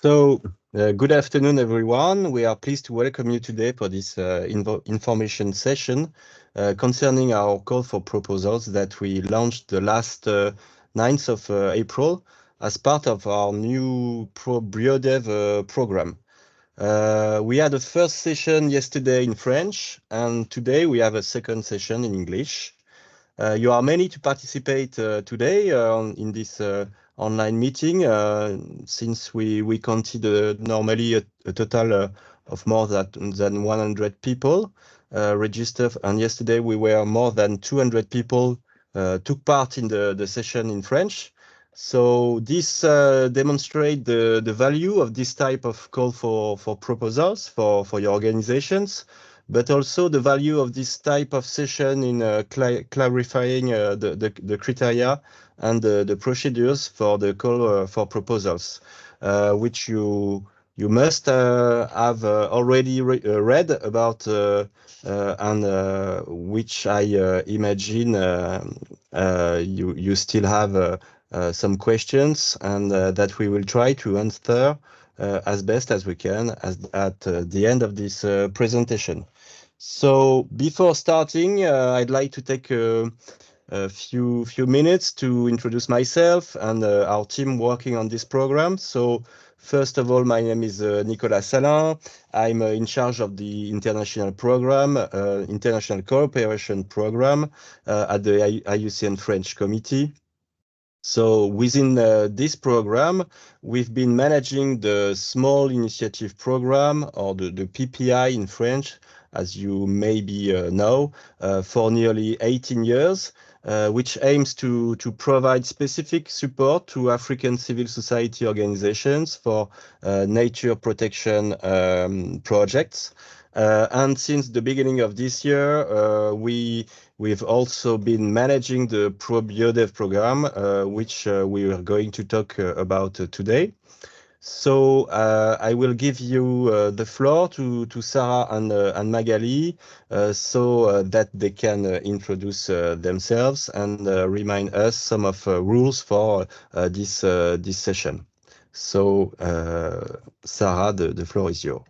Good afternoon, everyone. We are pleased to welcome you today for this information session concerning our call for proposals that we launched the last 9th of April as part of our new ProBioDev program. We had a first session yesterday in French, and today we have a second session in English. You are many to participate today in this online meeting, since we counted normally a total of more than 100 people registered, and yesterday we were more than 200 people took part in the session in French. So this demonstrates the value of this type of call for proposals for your organizations, but also the value of this type of session in clarifying the criteria and the procedures for the call for proposals, which you must have already read about, and which I imagine you still have some questions, and that we will try to answer as best as we can at the end of this presentation. So before starting, I'd like to take a few minutes to introduce myself and our team working on this program. So first of all, my name is Nicolas Salin. I'm in charge of the international program, international cooperation program at the IUCN French Committee. So within this program, we've been managing the Small Initiative Program, or the PPI in French, as you maybe know, for nearly 18 years, which aims to provide specific support to African civil society organizations for nature protection projects. And since the beginning of this year, we've also been managing the ProBioDev program, which we are going to talk about today. So I will give you the floor to Sarah and Magali, so that they can introduce themselves and remind us some of rules for this session. So Sarah, the floor is yours.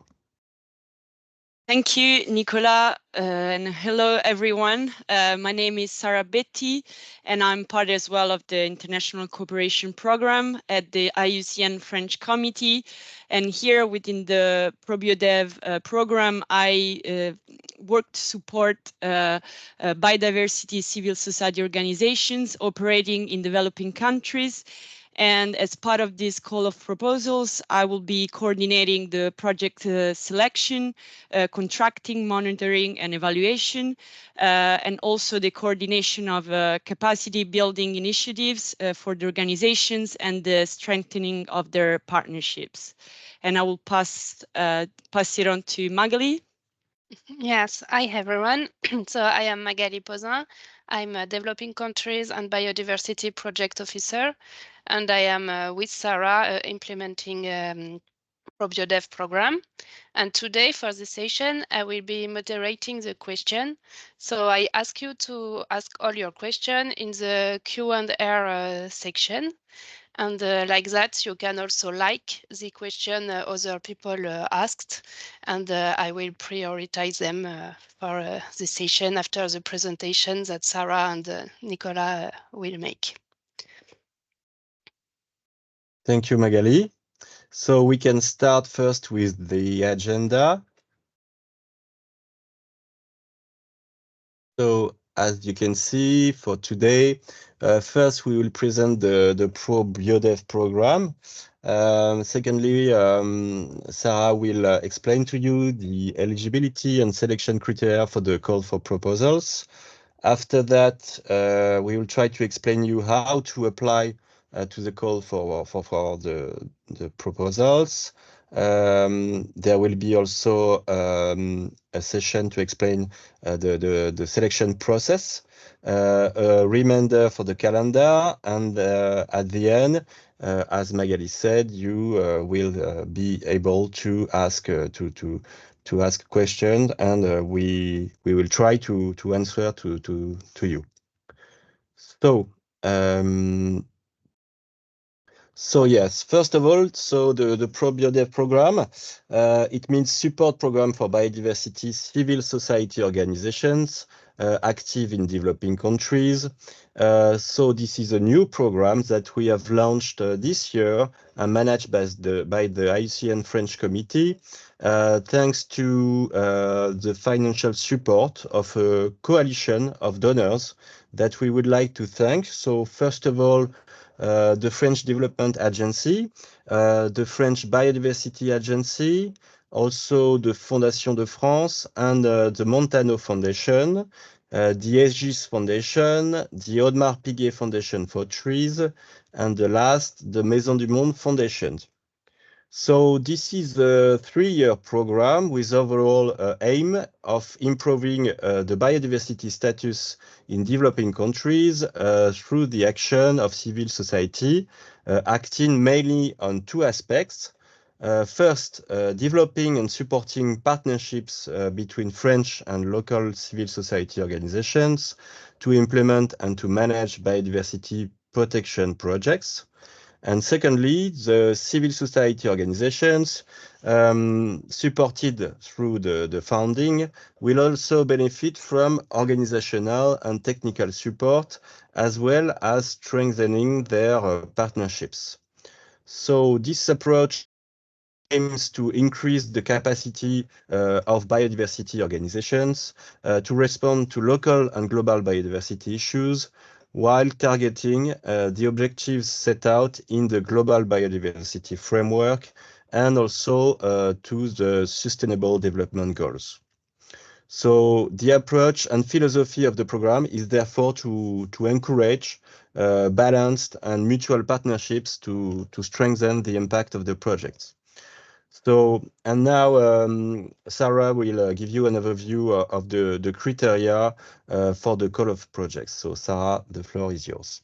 Thank you, Nicolas, and hello, everyone. My name is Sarah Betty, and I'm part as well of the International Cooperation Program at the IUCN French Committee. And here within the ProBioDev program, I work to support biodiversity civil society organizations operating in developing countries. And as part of this call of proposals, I will be coordinating the project selection, contracting, monitoring, and evaluation, and also the coordination of capacity building initiatives for the organizations and the strengthening of their partnerships. And I will pass it on to Magali. Yes, hi everyone. So I am Magali Posin. I'm a Developing Countries and Biodiversity Project Officer, and I am with Sarah implementing ProBioDev program. And today for this session, I will be moderating the question. So I ask you to ask all your questions in the Q&A section. And like that, you can also like the question other people asked, and I will prioritize them for the session after the presentation that Sarah and Nicolas will make. Thank you, Magali. So we can start first with the agenda. So as you can see for today, first we will present the ProBioDev program. Secondly, Sarah will explain to you the eligibility and selection criteria for the call for proposals. After that, we will try to explain you how to apply to the call for the proposals. There will be also a session to explain the selection process, a reminder for the calendar, and at the end, as Magali said, you will be able to ask ask questions, and we will try to answer to you. So So yes, first of all, so the ProBioDev program, it means support program for biodiversity civil society organizations active in developing countries. So this is a new program that we have launched this year and managed by the IUCN French Committee, thanks to the financial support of a coalition of donors that we would like to thank. So first of all, the French Development Agency, the French Biodiversity Agency, also the Fondation de France and the Manthano Foundation, the Egis Foundation, the Audemars Piguet Foundation for Trees, and the last, the Maisons du Monde Foundation. So this is a 3-year program with overall aim of improving the biodiversity status in developing countries through the action of civil society, acting mainly on 2 aspects. First, developing and supporting partnerships between French and local civil society organizations to implement and to manage biodiversity protection projects. And secondly, the civil society organizations supported through the funding will also benefit from organizational and technical support, as well as strengthening their partnerships. So this approach aims to increase the capacity of biodiversity organizations to respond to local and global biodiversity issues, while targeting the objectives set out in the global biodiversity framework and also to the sustainable development goals. So the approach and philosophy of the program is therefore to encourage balanced and mutual partnerships to strengthen the impact of the projects. So, and now Sarah will give you an overview of the criteria for the call of projects. So Sarah, the floor is yours.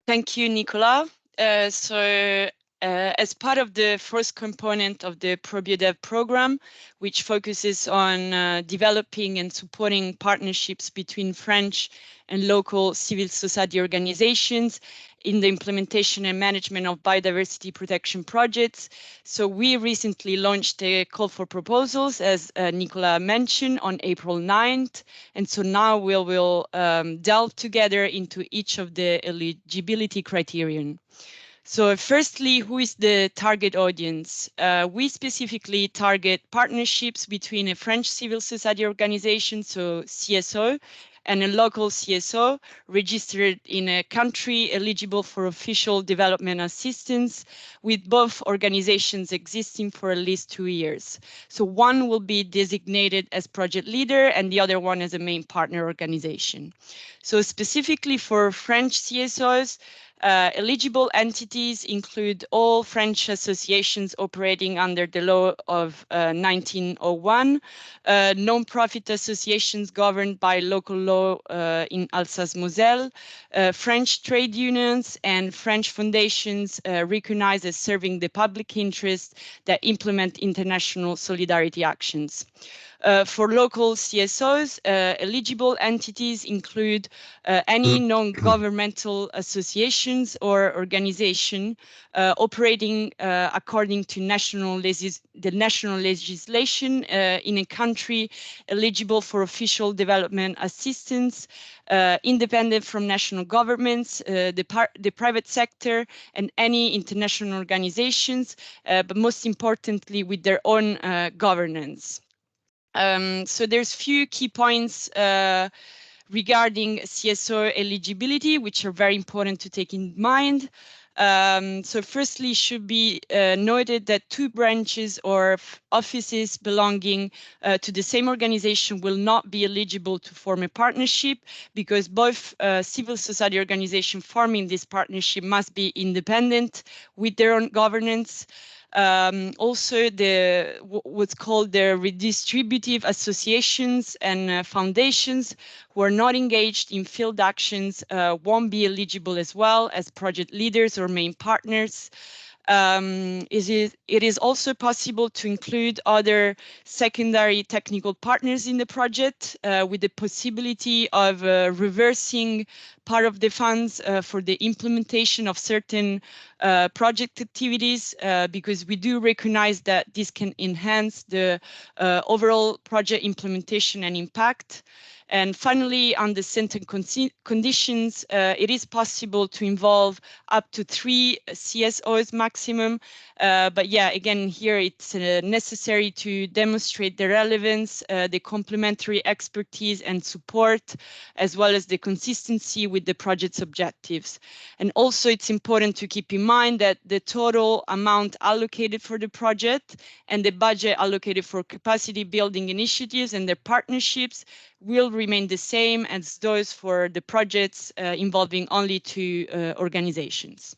Thank you, Nicolas. As part of the first component of the ProBioDev program, which focuses on developing and supporting partnerships between French and local civil society organizations in the implementation and management of biodiversity protection projects. So we recently launched a call for proposals, as Nicolas mentioned, on April 9th. And so now we will delve together into each of the eligibility criterion. So firstly, who is the target audience? We specifically target partnerships between a French civil society organization, so CSO, and a local CSO registered in a country eligible for official development assistance, with both organizations existing for at least 2 years. So one will be designated as project leader and the other one as a main partner organization. So specifically for French CSOs, eligible entities include all French associations operating under the law of 1901, non-profit associations governed by local law in Alsace-Moselle, French trade unions, and French foundations recognized as serving the public interest that implement international solidarity actions. For local CSOs, eligible entities include any non-governmental associations or organization operating according to the national legislation in a country eligible for official development assistance, independent from national governments, the private sector, and any international organizations, but most importantly with their own governance. So there's few key points regarding CSO eligibility, which are very important to take in mind. So firstly, should be noted that 2 branches or offices belonging to the same organization will not be eligible to form a partnership, because both civil society organizations forming this partnership must be independent with their own governance. Also, what's called the redistributive associations and foundations who are not engaged in field actions won't be eligible as well as project leaders or main partners. It is also possible to include other secondary technical partners in the project with the possibility of reversing part of the funds for the implementation of certain project activities, because we do recognize that this can enhance the overall project implementation and impact. And finally, under certain conditions, it is possible to involve up to 3 CSOs maximum. But yeah, again, here it's necessary to demonstrate the relevance, the complementary expertise and support, as well as the consistency with the project's objectives. And also it's important to keep in mind that the total amount allocated for the project and the budget allocated for capacity building initiatives and their partnerships will remain the same as those for the projects involving only 2 organizations.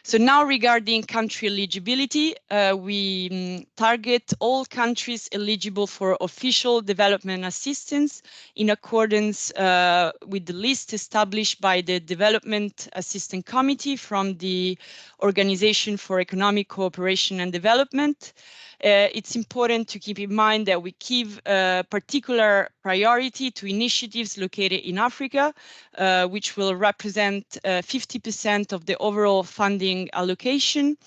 So now regarding country eligibility, we target all countries eligible for official development assistance in accordance with the list established by the Development Assistance Committee from the Organization for Economic Cooperation and Development. It's important to keep in mind that we give particular priority to initiatives located in Africa, which will represent 50% of the overall funding allocation.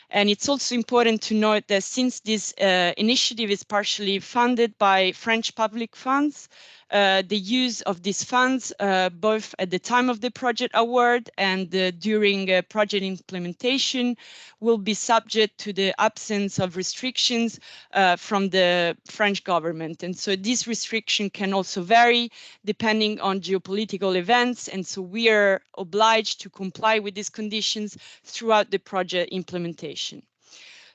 And it's also important to note that since this initiative is partially funded by French public funds, the use of these funds, both at the time of the project award and during project implementation, will be subject to the absence of restrictions from the French government. And so this restriction can also vary depending on geopolitical events. And so we are obliged to comply with these conditions throughout the project implementation.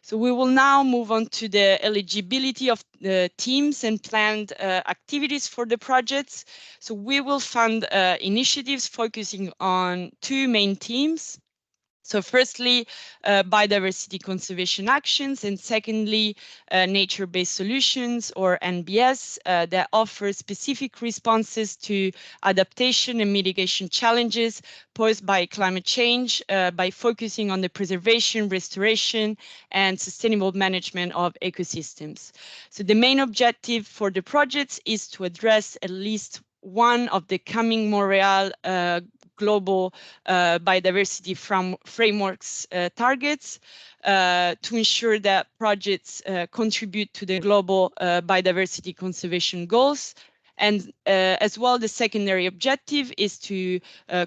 So we will now move on to the eligibility of the teams and planned activities for the projects. So we will fund initiatives focusing on 2 main themes. So firstly, biodiversity conservation actions, and secondly, nature-based solutions, or NBS, that offer specific responses to adaptation and mitigation challenges posed by climate change by focusing on the preservation, restoration, and sustainable management of ecosystems. So the main objective for the projects is to address at least one of the coming Montreal global biodiversity frameworks targets to ensure that projects contribute to the global biodiversity conservation goals. And as well, the secondary objective is to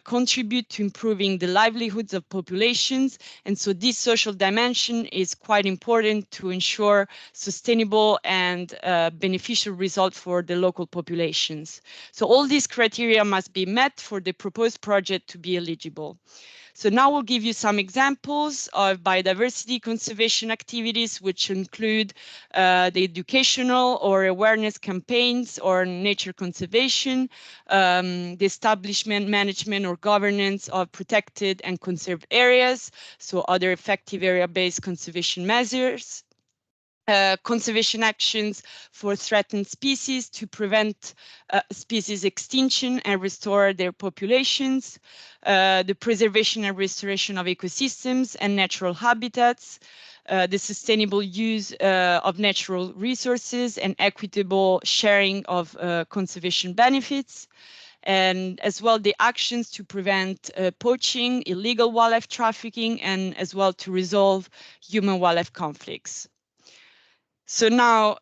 contribute to improving the livelihoods of populations. And so this social dimension is quite important to ensure sustainable and beneficial results for the local populations. So all these criteria must be met for the proposed project to be eligible. So now we'll give you some examples of biodiversity conservation activities, which include the educational or awareness campaigns or nature conservation, the establishment, management, or governance of protected and conserved areas, so other effective area-based conservation measures, conservation actions for threatened species to prevent species extinction and restore their populations, the preservation and restoration of ecosystems and natural habitats, the sustainable use of natural resources and equitable sharing of conservation benefits, and as well the actions to prevent poaching, illegal wildlife trafficking, and as well to resolve human-wildlife conflicts. So now,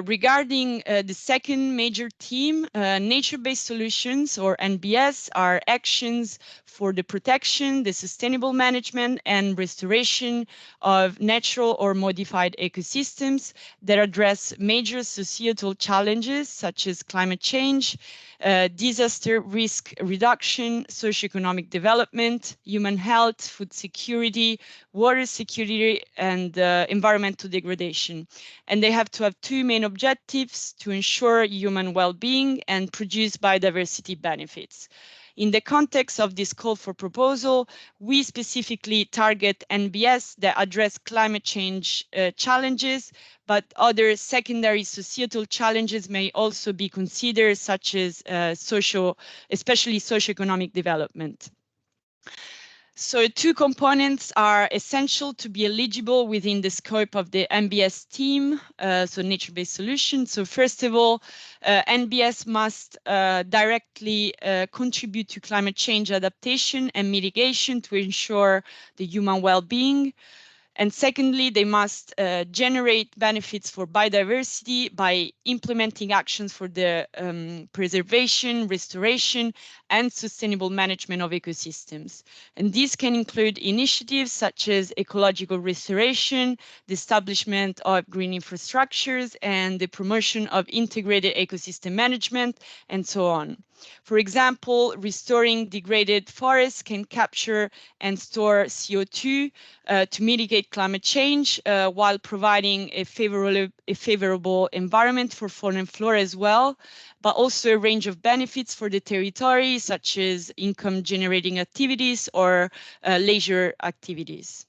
regarding the second major theme, nature-based solutions, or NBS, are actions for the protection, the sustainable management, and restoration of natural or modified ecosystems that address major societal challenges such as climate change, disaster risk reduction, socioeconomic development, human health, food security, water security, and environmental degradation. And they have to have 2 main objectives: to ensure human well-being and produce biodiversity benefits. In the context of this call for proposal, we specifically target NBS that address climate change challenges, but other secondary societal challenges may also be considered, such as especially socioeconomic development. So two components are essential to be eligible within the scope of the NBS team, so nature-based solutions. So first of all, NBS must directly contribute to climate change adaptation and mitigation to ensure the human well-being. And secondly, they must generate benefits for biodiversity by implementing actions for the preservation, restoration, and sustainable management of ecosystems. And these can include initiatives such as ecological restoration, the establishment of green infrastructures, and the promotion of integrated ecosystem management, and so on. For example, restoring degraded forests can capture and store CO2 to mitigate climate change while providing a favorable environment for fauna and flora as well, but also a range of benefits for the territory, such as income generating activities or leisure activities.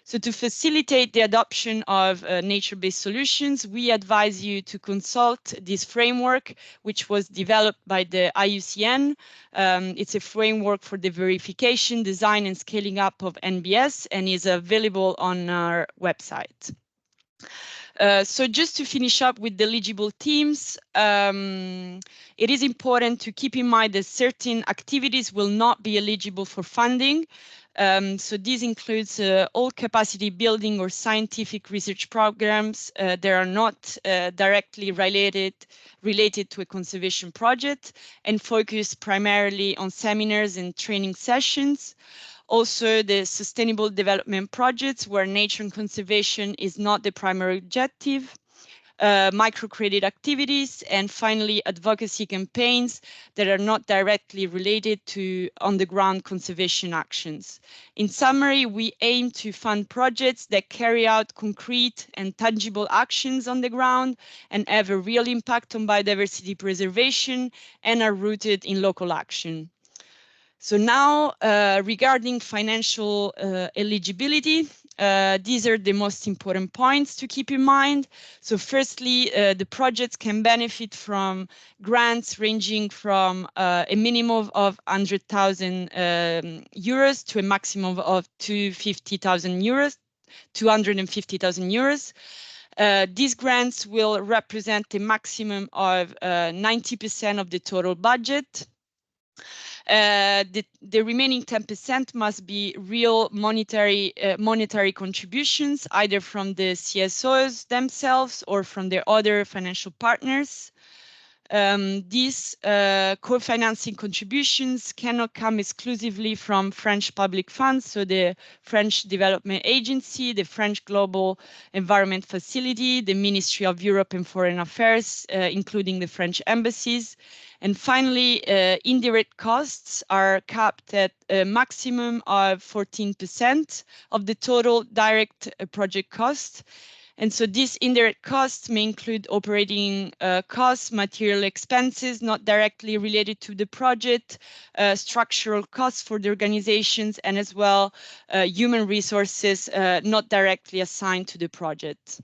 So to facilitate the adoption of nature-based solutions, we advise you to consult this framework, which was developed by the IUCN. It's a framework for the verification, design, and scaling up of NBS, and is available on our website. So just to finish up with the eligible teams, it is important to keep in mind that certain activities will not be eligible for funding. So this includes all capacity building or scientific research programs that are not directly related to a conservation project and focus primarily on seminars and training sessions. Also, the sustainable development projects where nature and conservation is not the primary objective. Microcredit activities, and finally advocacy campaigns that are not directly related to on-the-ground conservation actions. In summary, we aim to fund projects that carry out concrete and tangible actions on the ground and have a real impact on biodiversity preservation and are rooted in local action. So now, regarding financial eligibility, these are the most important points to keep in mind. So firstly, the projects can benefit from grants ranging from a minimum of 100,000 euros to a maximum of 250,000 euros, 250,000 euros. These grants will represent a maximum of 90% of the total budget. The remaining 10% must be real monetary contributions, either from the CSOs themselves or from their other financial partners. These co-financing contributions cannot come exclusively from French public funds, so the French Development Agency, the French Global Environment Facility, the Ministry of Europe and Foreign Affairs, including the French embassies. And finally, indirect costs are capped at a maximum of 14% of the total direct project cost. And so these indirect costs may include operating costs, material expenses not directly related to the project, structural costs for the organizations, and as well human resources not directly assigned to the project.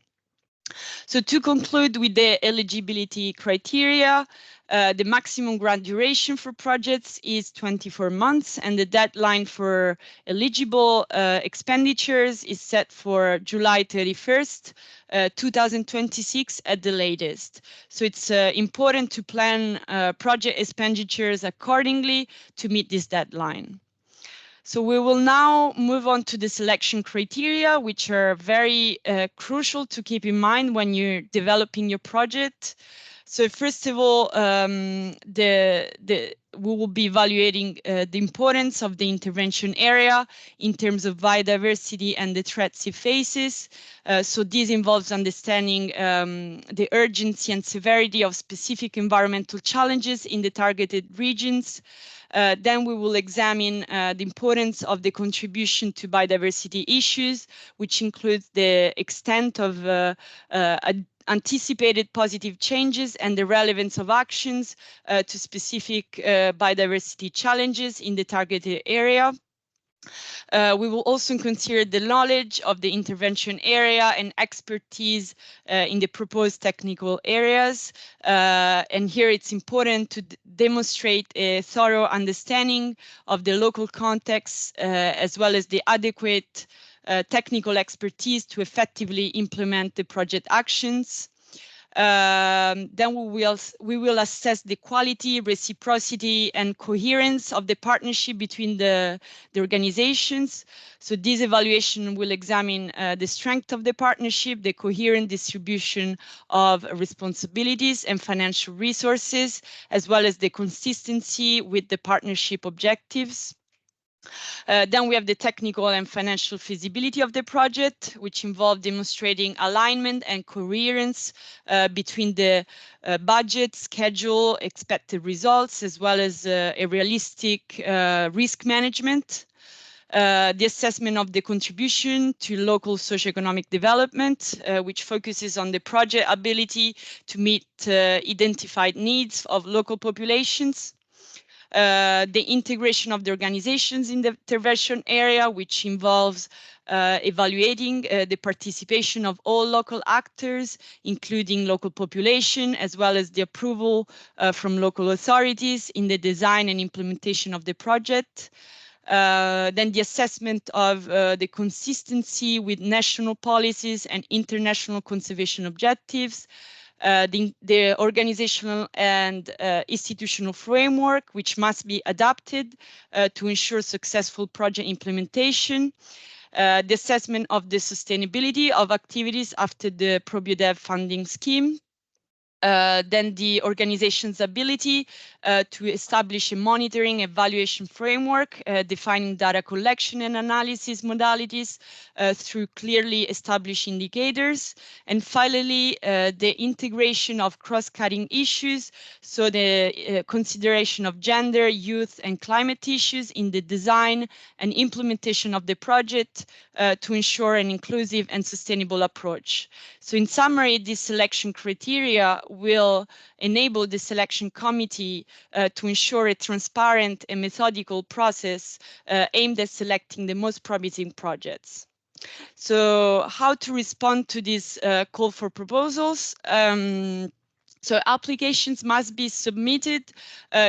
So to conclude with the eligibility criteria, the maximum grant duration for projects is 24 months, and the deadline for eligible expenditures is set for July 31st, 2026 at the latest. So it's important to plan project expenditures accordingly to meet this deadline. So we will now move on to the selection criteria, which are very crucial to keep in mind when you're developing your project. So first of all, we will be evaluating the importance of the intervention area in terms of biodiversity and the threats it faces. So this involves understanding the urgency and severity of specific environmental challenges in the targeted regions. Then we will examine the importance of the contribution to biodiversity issues, which includes the extent of anticipated positive changes and the relevance of actions to specific biodiversity challenges in the targeted area. We will also consider the knowledge of the intervention area and expertise in the proposed technical areas. And here it's important to demonstrate a thorough understanding of the local context, as well as the adequate technical expertise to effectively implement the project actions. Then we will assess the quality, reciprocity, and coherence of the partnership between the organizations. So this evaluation will examine the strength of the partnership, the coherent distribution of responsibilities and financial resources, as well as the consistency with the partnership objectives. Then we have the technical and financial feasibility of the project, which involve demonstrating alignment and coherence between the budget, schedule, expected results, as well as a realistic risk management. The assessment of the contribution to local socioeconomic development, which focuses on the project ability to meet identified needs of local populations. The integration of the organizations in the intervention area, which involves evaluating the participation of all local actors, including local population, as well as the approval from local authorities in the design and implementation of the project. Then the assessment of the consistency with national policies and international conservation objectives. The organizational and institutional framework, which must be adapted to ensure successful project implementation. The assessment of the sustainability of activities after the ProBioDev funding scheme. Then the organization's ability to establish a monitoring evaluation framework, defining data collection and analysis modalities through clearly established indicators. And finally, the integration of cross-cutting issues, so the consideration of gender, youth, and climate issues in the design and implementation of the project to ensure an inclusive and sustainable approach. So in summary, this selection criteria will enable the selection committee to ensure a transparent and methodical process aimed at selecting the most promising projects. So how to respond to this call for proposals? So applications must be submitted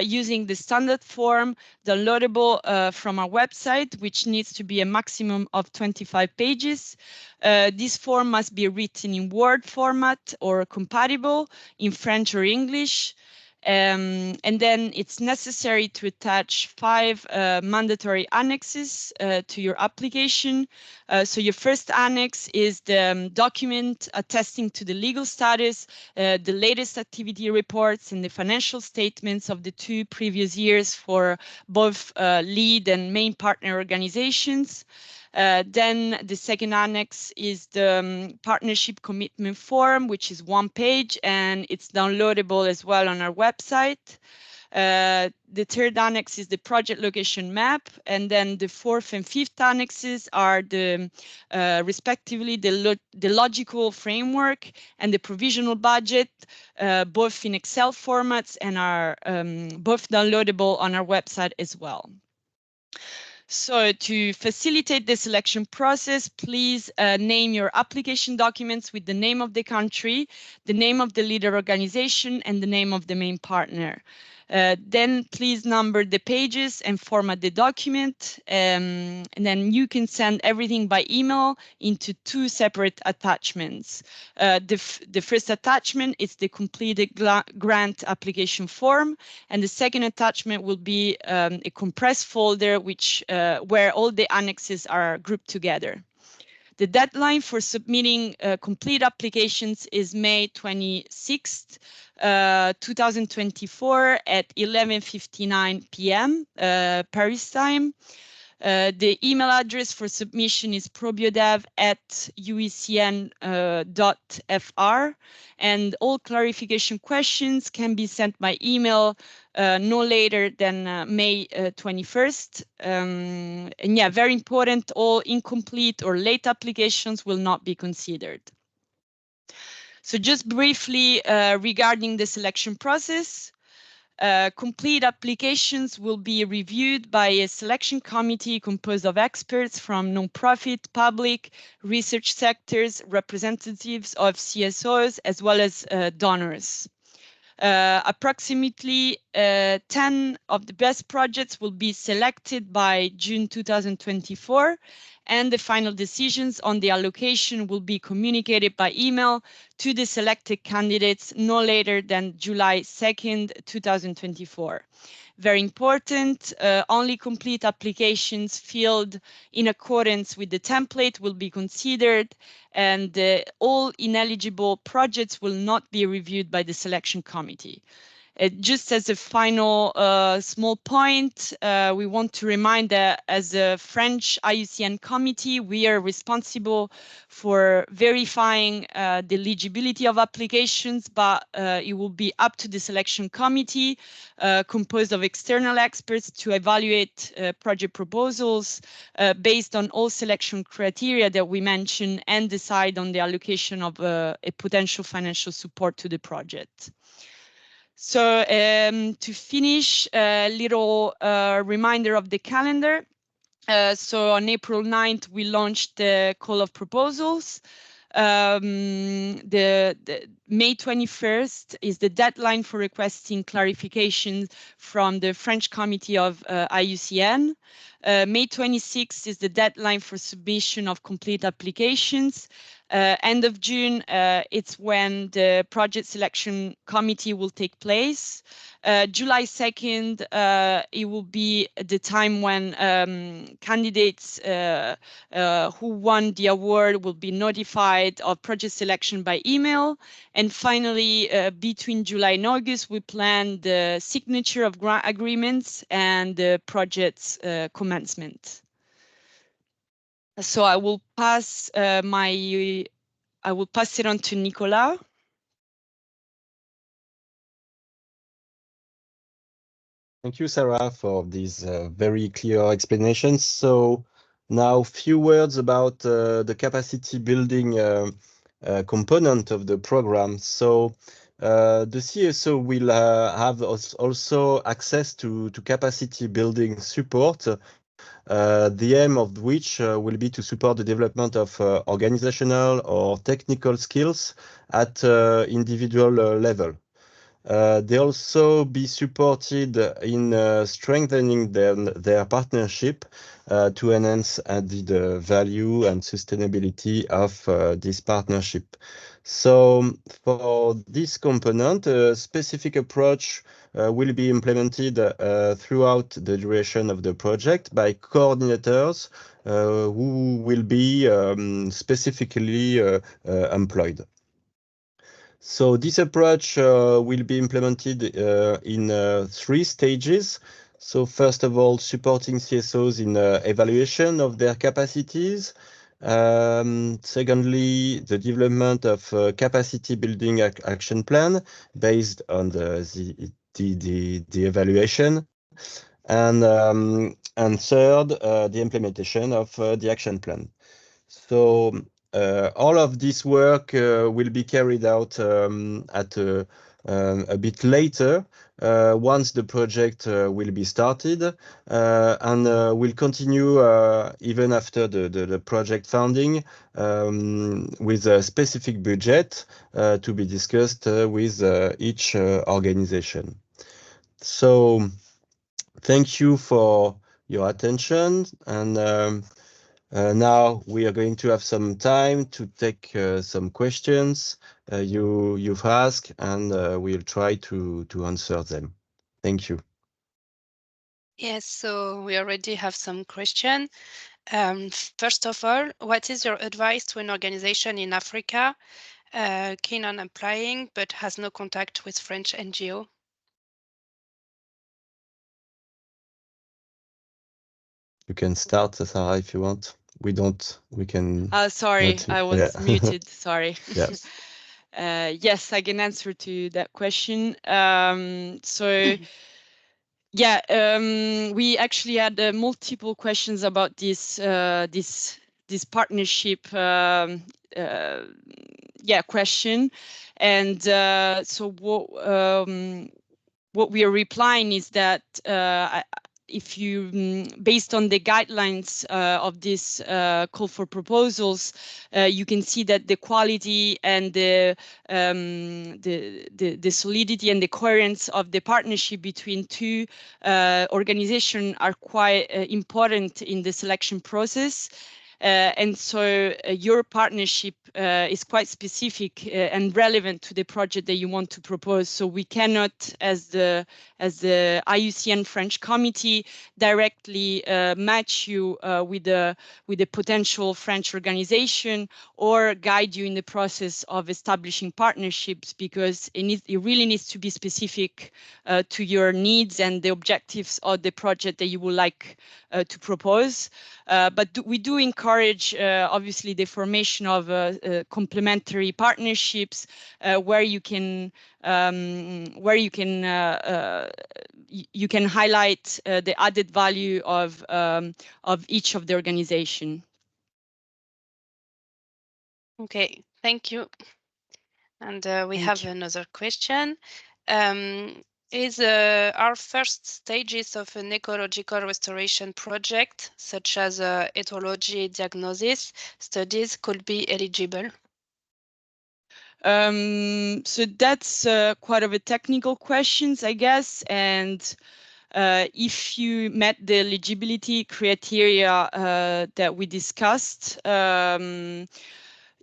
using the standard form downloadable from our website, which needs to be a maximum of 25 pages. This form must be written in Word format or compatible in French or English. And then it's necessary to attach 5 mandatory annexes to your application. So your first annex is the document attesting to the legal status, the latest activity reports, and the financial statements of the 2 previous years for both lead and main partner organizations. Then the second annex is the partnership commitment form, which is 1 page, and it's downloadable as well on our website. The third annex is the project location map, and then the 4th and 5th annexes are the respectively the logical framework and the provisional budget, both in Excel formats and are both downloadable on our website as well. So to facilitate the selection process, please name your application documents with the name of the country, the name of the leader organization, and the name of the main partner. Then please number the pages and format the document, and then you can send everything by email into 2 separate attachments. The first attachment is the completed grant application form, and the second attachment will be a compressed folder where all the annexes are grouped together. The deadline for submitting complete applications is May 26th, 2024 at 11:59 p.m. Paris time. The email address for submission is probiodev@uecn.fr, and all clarification questions can be sent by email no later than May 21st. And yeah, very important, all incomplete or late applications will not be considered. So just briefly regarding the selection process. Complete applications will be reviewed by a selection committee composed of experts from non-profit, public, research sectors, representatives of CSOs, as well as donors. Approximately 10 of the best projects will be selected by June 2024, and the final decisions on the allocation will be communicated by email to the selected candidates no later than July 2nd, 2024. Very important, only complete applications filled in accordance with the template will be considered, and all ineligible projects will not be reviewed by the selection committee. Just as a final small point, we want to remind that as a French IUCN committee, we are responsible for verifying the eligibility of applications, but it will be up to the selection committee composed of external experts to evaluate project proposals based on all selection criteria that we mentioned and decide on the allocation of a potential financial support to the project. So to finish, a little reminder of the calendar. So on April 9th, we launched the call of proposals. The May 21st is the deadline for requesting clarification from the French Committee of IUCN. May 26th is the deadline for submission of complete applications. End of June, it's when the project selection committee will take place. July 2nd, it will be the time when candidates who won the award will be notified of project selection by email. And finally, between July and August, we plan the signature of grant agreements and the project's commencement. So I will pass it on to Nicolas. Thank you, Sarah, for these very clear explanations. So now a few words about the capacity building component of the program. So the CSO will have also access to capacity building support, the aim of which will be to support the development of organizational or technical skills at individual level. They also be supported in strengthening their partnership to enhance added value and sustainability of this partnership. So for this component, a specific approach will be implemented throughout the duration of the project by coordinators who will be specifically employed. So this approach will be implemented in 3 stages. So first of all, supporting CSOs in evaluation of their capacities. Secondly, the development of capacity building action plan based on the evaluation. And third, the implementation of the action plan. So all of this work will be carried out at a bit later once the project will be started and will continue even after the project funding with a specific budget to be discussed with each organization. So thank you for your attention, and now we are going to have some time to take some questions you've asked, and we'll try to answer them. Thank you. Yes, so we already have some questions. First of all, what is your advice to an organization in Africa keen on applying but has no contact with French NGO? You can start, Sarah, if you want. We can. Sorry, I was muted. Sorry. Yes. Yes, I can answer to that question. So, yeah, we actually had multiple questions about this partnership question, and so what we are replying is that if you, based on the guidelines of this call for proposals, you can see that the quality and the solidity and the coherence of the partnership between two organizations are quite important in the selection process. And so your partnership is quite specific and relevant to the project that you want to propose. So we cannot, as the IUCN French Committee, directly match you with a potential French organization or guide you in the process of establishing partnerships, because it really needs to be specific to your needs and the objectives of the project that you would like to propose. But we do encourage, obviously, the formation of complementary partnerships where you can you can highlight the added value of each of the organization. Okay, thank you. And we Thank have you. another question. Is our first stages of an ecological restoration project, such as ethology diagnosis studies, could be eligible? So that's quite of a technical questions, I guess. And if you met the eligibility criteria that we discussed,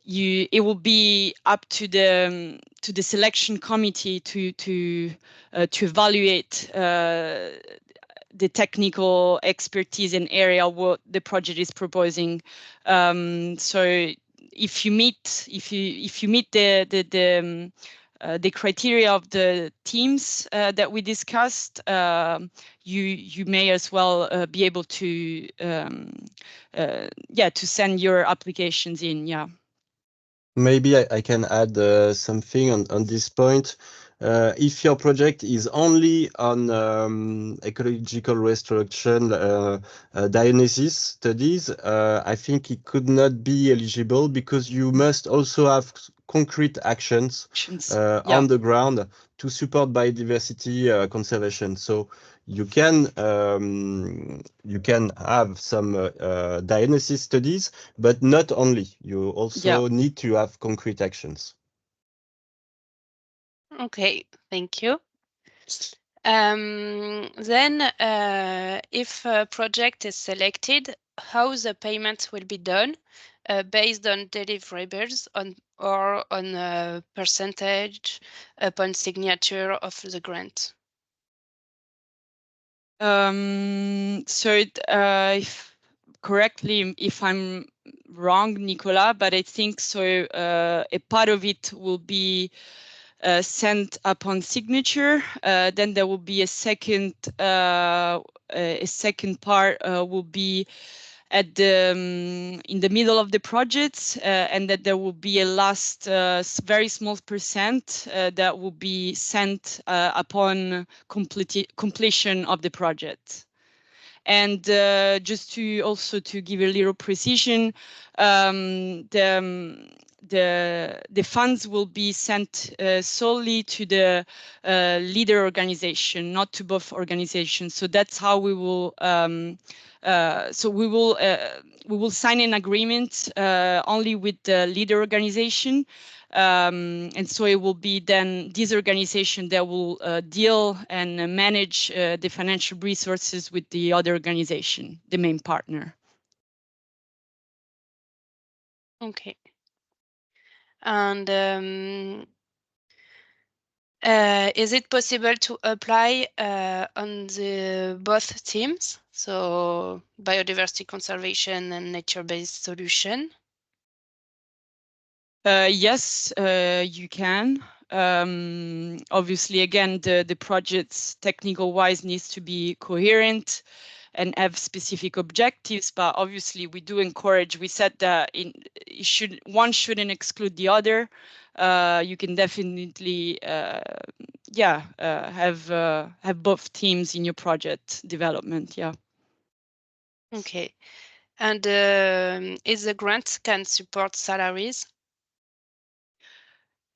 it will be up to the selection committee to evaluate the technical expertise and area what the project is proposing. So if you meet the criteria of the teams that we discussed, you may as well be able to to send your applications in. Yeah. Maybe I can add something on this point. If your project is only on ecological restoration diagnosis studies, I think it could not be eligible, because you must also have concrete actions on the ground to support biodiversity conservation. So you can have some diagnosis studies, but not only. You also need to have concrete actions. Okay, thank you. Then, if a project is selected, how the payment will be done, based on deliverables or on a percentage upon signature of the grant? So correctly, if I'm wrong, Nicola, but I think so. A part of it will be sent upon signature. Then there will be a second part will be at the in the middle of the project, and that there will be a last very small percent that will be sent upon completion of the project. And just to also to give a little precision, the funds will be sent solely to the leader organization, not to both organizations. So that's how we will. So we will sign an agreement only with the leader organization. And so it will be then this organization that will deal and manage the financial resources with the other organization, the main partner. Okay. And is it possible to apply on the both teams, so biodiversity conservation and nature-based solution? Yes, you can. Obviously, again, the projects technical wise needs to be coherent and have specific objectives, but obviously we do encourage, we said that one shouldn't exclude the other. You can definitely have both teams in your project development. Yeah. Okay. And is the grant can support salaries?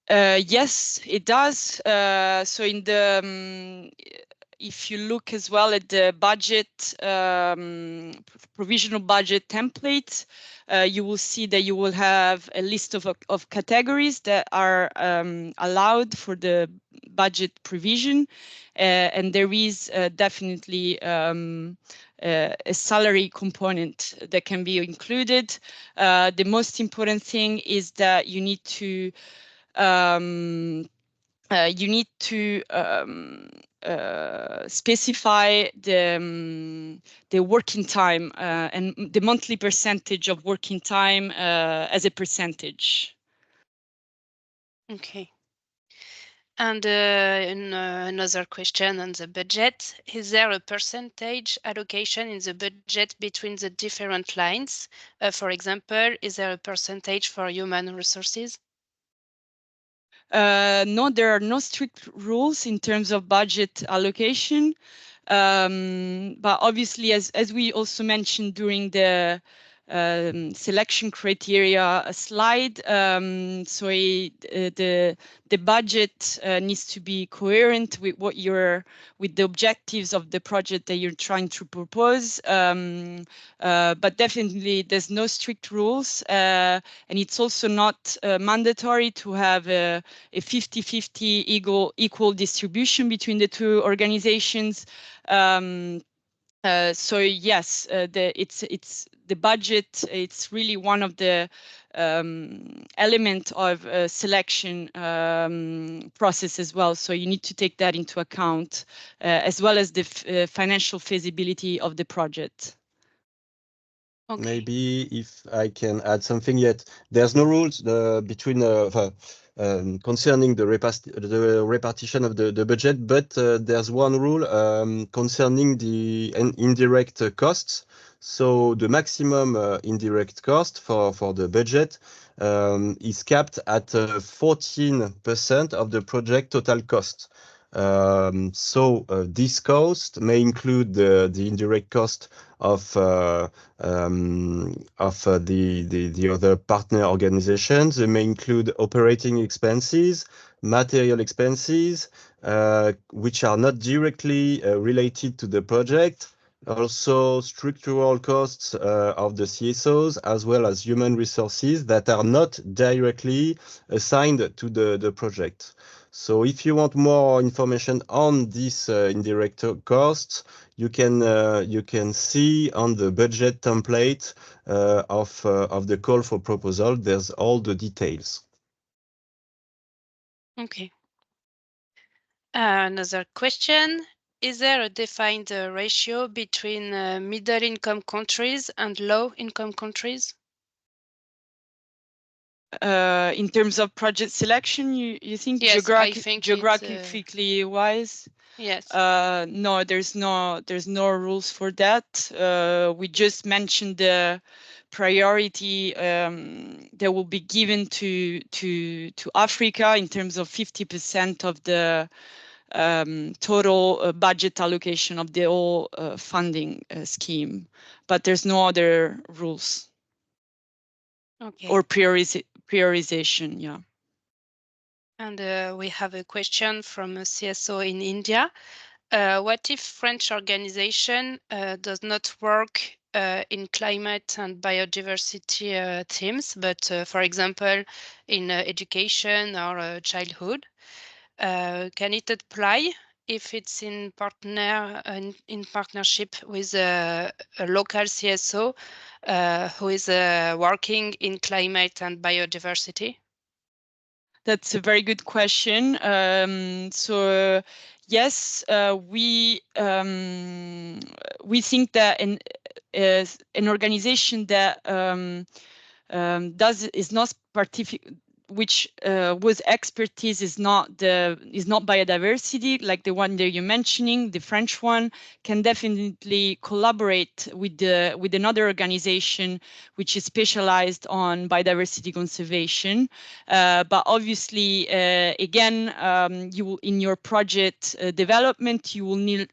Yes, it does. So in the if you look as well at the budget, provisional budget template, you will see that you will have a list of categories that are allowed for the budget provision. And there is definitely a salary component that can be included. The most important thing is that you need to specify the working time and the monthly percentage of working time as a percentage. Okay. And another question on the budget. Is there a percentage allocation in the budget between the different lines? For example, is there a percentage for human resources? No, there are no strict rules in terms of budget allocation. But obviously, as we also mentioned during the selection criteria slide, so the budget needs to be coherent with with the objectives of the project that you're trying to propose. But definitely, there's no strict rules, and it's also not mandatory to have a 50-50 equal distribution between the two organizations. So yes, the budget. It's really one of the element of selection process as well. So you need to take that into account, as well as the financial feasibility of the project. Okay. Maybe if I can add something yet, there's no rules between concerning the repartition of the budget, but there's one rule concerning the indirect costs. So the maximum indirect cost for the budget is capped at 14% of the project total cost. So this cost may include the indirect cost of the other partner organizations. They may include operating expenses, material expenses, which are not directly related to the project. Also structural costs of the CSOs, as well as human resources that are not directly assigned to the project. So if you want more information on these indirect costs, you can see on the budget template of the call for proposal. There's all the details. Okay. Another question. Is there a defined ratio between middle-income countries and low-income countries? In terms of project selection, you think, yes, geographically wise? Yes. No, there's no rules for that. We just mentioned the priority that will be given to Africa in terms of 50% of the total budget allocation of the whole funding scheme, but there's no other rules. Okay. Or prioritization, yeah. And we have a question from a CSO in India. What if French organization does not work in climate and biodiversity themes, but for example, in education or childhood? Can it apply if it's in partnership with a local CSO who is working in climate and biodiversity? That's a very good question. So yes, we think that an organization that is not which with expertise is not biodiversity, like the one that you're mentioning, the French one, can definitely collaborate with another organization which is specialized on biodiversity conservation. But obviously, again, you will, in your project development, you will need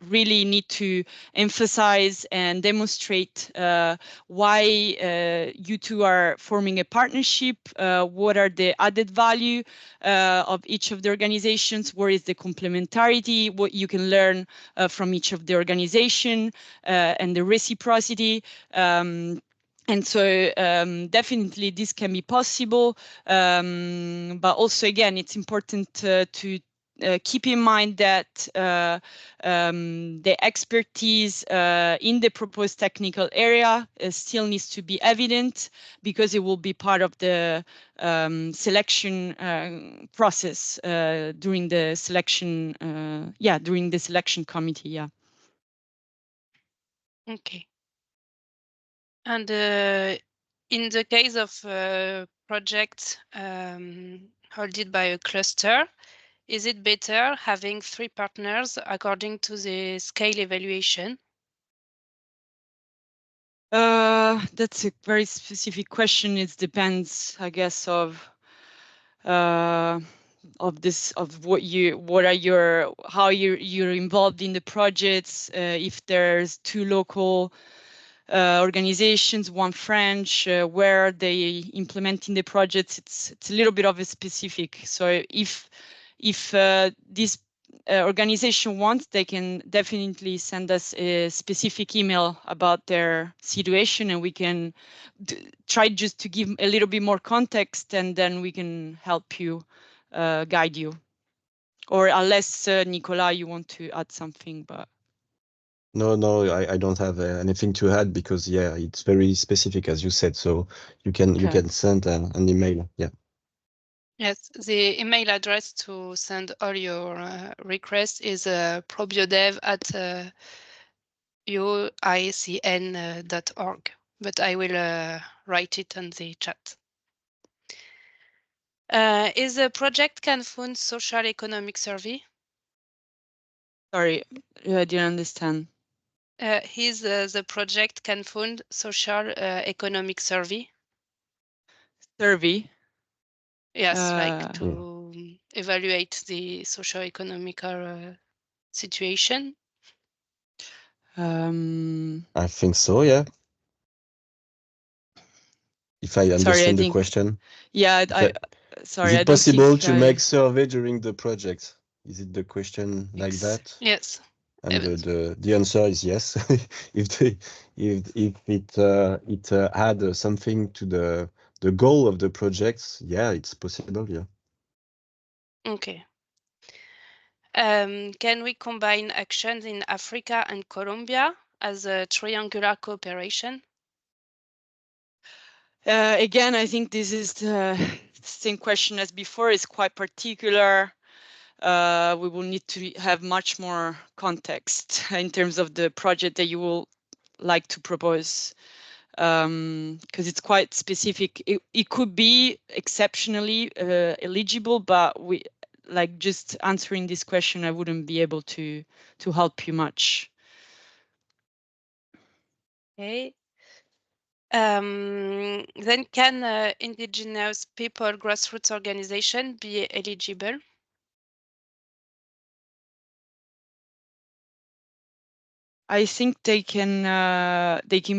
really need to emphasize and demonstrate why you two are forming a partnership, what are the added value of each of the organizations, where is the complementarity, what you can learn from each of the organization, and the reciprocity. And so definitely this can be possible, but also again, it's important to keep in mind that the expertise in the proposed technical area still needs to be evident, because it will be part of the selection process during the selection, during the selection committee. Yeah. Okay. And in the case of projects held by a cluster, is it better having 3 partners according to the scale evaluation? That's a very specific question. It depends, I guess, of how you're involved in the projects. If there's 2 local organizations, 1 French, where they implementing the projects, it's a little bit of a specific. So if this organization wants, they can definitely send us a specific email about their situation, and we can try just to give a little bit more context, and then we can help you, guide you. Or unless Nicolas, you want to add something, but. No, I don't have anything to add, because yeah, it's very specific, as you said. So you can send an email. Yeah. Yes, the email address to send all your requests is ProBioDev at IUCN.org, but I will write it on the chat. Is the project can fund social economic survey? Sorry, I didn't understand. Is the project can fund social economic survey? Survey? Yes, like to evaluate the socio-economical situation. I think so, yeah. If I understand the question. Yeah, sorry, is it possible to make survey during the project? Is it the question like that? Yes. And the answer is yes. if it had something to the goal of the projects, yeah, it's possible, yeah. Okay. Can we combine actions in Africa and Colombia as a triangular cooperation? Again, I think this is the same question as before. It's quite particular. We will need to have much more context in terms of the project that you will like to propose, because it's quite specific. It could be exceptionally eligible, but like just answering this question, I wouldn't be able to help you much. Okay. Then can indigenous people grassroots organization be eligible? I think they can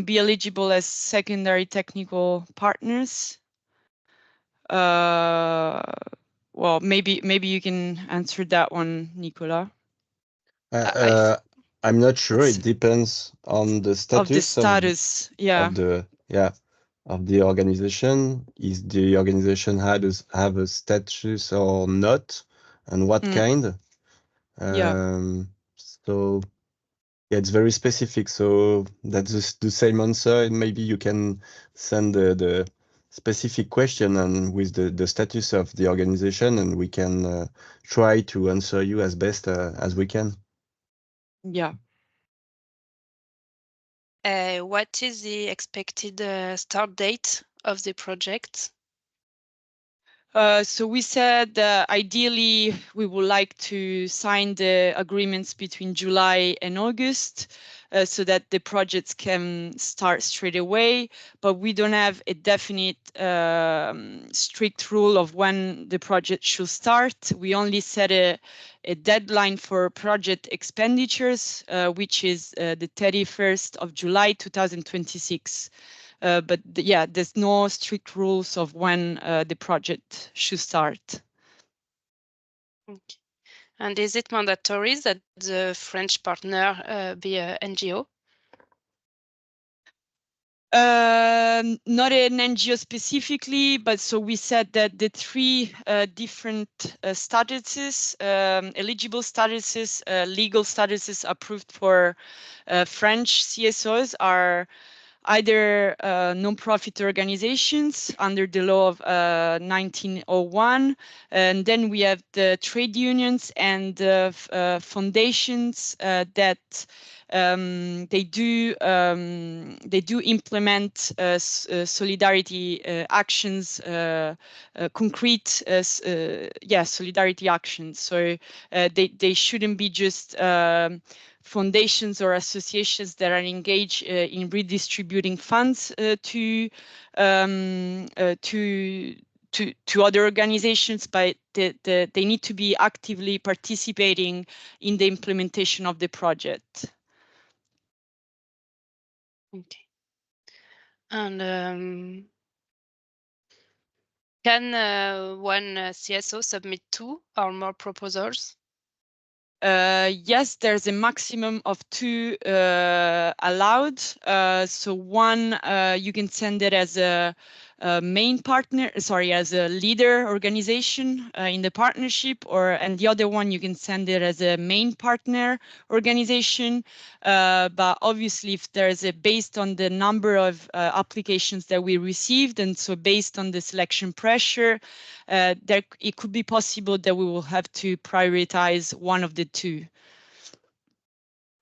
be eligible as secondary technical partners. Well, maybe you can answer that one, Nicolas. I'm not sure. It depends on the status of the organization. Is the organization have a status or not, and what kind? So yeah, it's very specific. So that's the same answer. And maybe you can send the specific question and with the status of the organization, and we can try to answer you as best as we can. Yeah. What is the expected start date of the project? So we said ideally we would like to sign the agreements between July and August so that the projects can start straight away, but we don't have a definite strict rule of when the project should start. We only set a deadline for project expenditures, which is the 31st of July 2026. But yeah, there's no strict rules of when the project should start. Okay. And is it mandatory that the French partner be an NGO? Not an NGO specifically, but so we said that the three different statuses, eligible statuses, legal statuses approved for French CSOs are either non-profit organizations under the law of 1901, and then we have the trade unions and foundations that they do implement solidarity actions, concrete solidarity actions. So they shouldn't be just foundations or associations that are engaged in redistributing funds to other organizations, but they need to be actively participating in the implementation of the project. Okay. And can one CSO submit 2 or more proposals? Yes, there's a maximum of 2 allowed. So one, you can send it as a main partner, sorry, as a leader organization in the partnership, and the other one you can send it as a main partner organization. But obviously, if there's based on the number of applications that we received, and so based on the selection pressure, it could be possible that we will have to prioritize one of the 2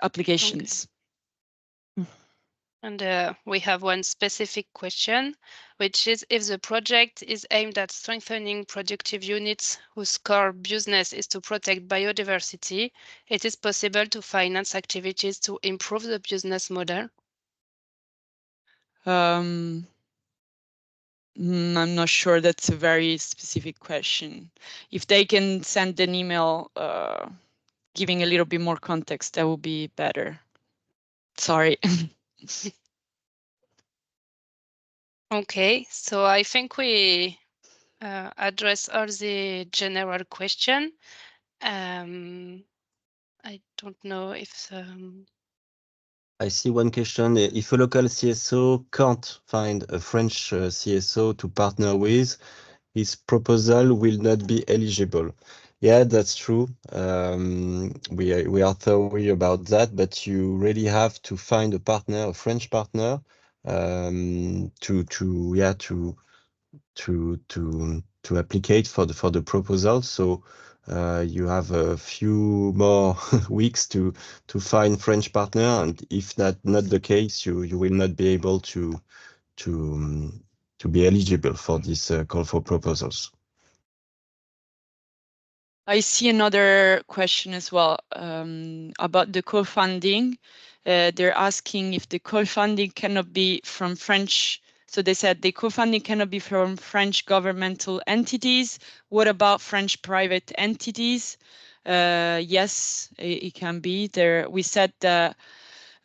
applications. Okay. And we have one specific question, which is if the project is aimed at strengthening productive units whose core business is to protect biodiversity, it is possible to finance activities to improve the business model? I'm not sure. That's a very specific question. If they can send an email giving a little bit more context, that would be better. Sorry. Okay, so I think we address all the general question. I don't know if I see one question. If a local CSO can't find a French CSO to partner with, his proposal will not be eligible. Yeah, that's true. We are thorough about that, but you really have to find a partner, a French partner, to applicate for the proposal. So you have a few more weeks to find French partner, and if that's not the case, you will not be able to be eligible for this call for proposals. I see another question as well about the co-funding. They're asking if the co-funding cannot be from French. So they said the co-funding cannot be from French governmental entities. What about French private entities? Yes, it can be. We said that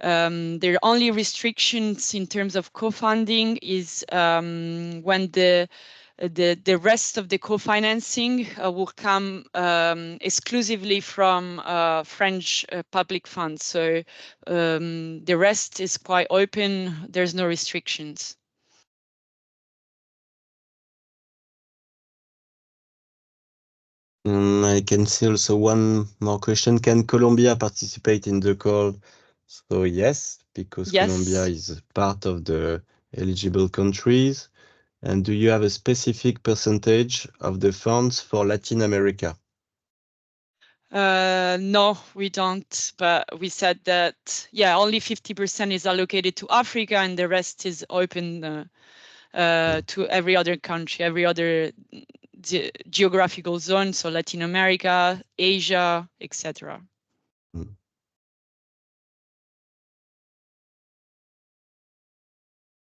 there are only restrictions in terms of co-funding is when the rest of the co-financing will come exclusively from French public funds. So the rest is quite open. There's no restrictions. I can see also one more question. Can Colombia participate in the call? So yes, because Yes. Colombia is part of the eligible countries. And do you have a specific percentage of the funds for Latin America? No, we don't. But we said that, yeah, only 50% is allocated to Africa and the rest is open to every other country, every other the geographical zone, so Latin America, Asia, etc.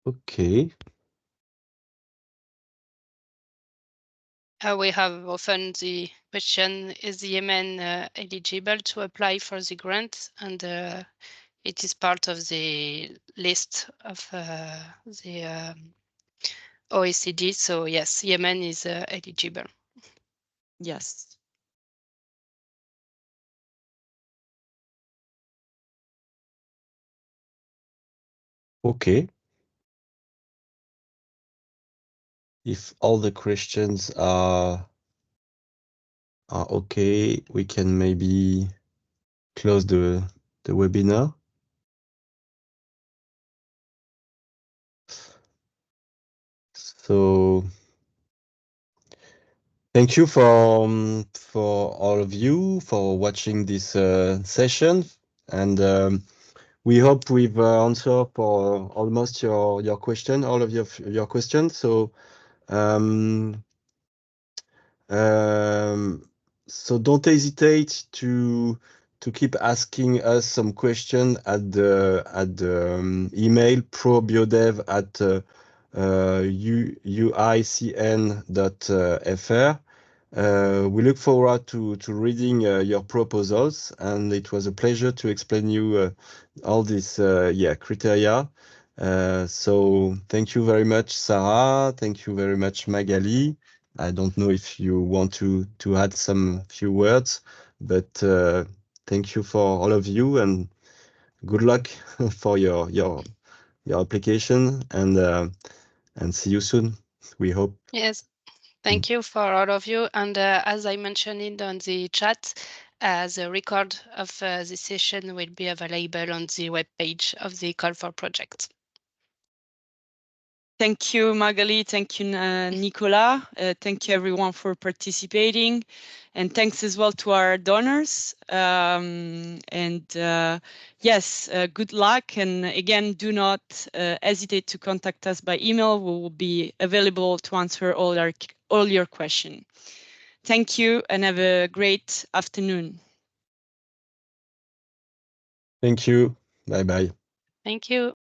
Okay. We have often the question, is Yemen eligible to apply for the grant? And it is part of the list of the OECD. So yes, Yemen is eligible. Yes. Okay. If all the questions are okay, we can maybe close the webinar. So thank you for all of you for watching this session, and we hope we've answered for almost your question, all of your questions. So so don't hesitate to keep asking us some question at the email probiodev@uicn.fr. We look forward to reading your proposals, and it was a pleasure to explain you all these criteria. So thank you very much, Sarah. Thank you very much, Magali. I don't know if you want to add some few words, but thank you for all of you, and good luck for your application, and see you soon, we hope. Yes, thank you for all of you. And as I mentioned it on the chat, the record of the session will be available on the webpage of the Call for Project. Thank you, Magali. Thank you, Nicolas. Thank you, everyone, for participating. And thanks as well to our donors. Yes, good luck. And again, do not hesitate to contact us by email. We will be available to answer all your questions. Thank you, and have a great afternoon. Thank you. Bye-bye. Thank you.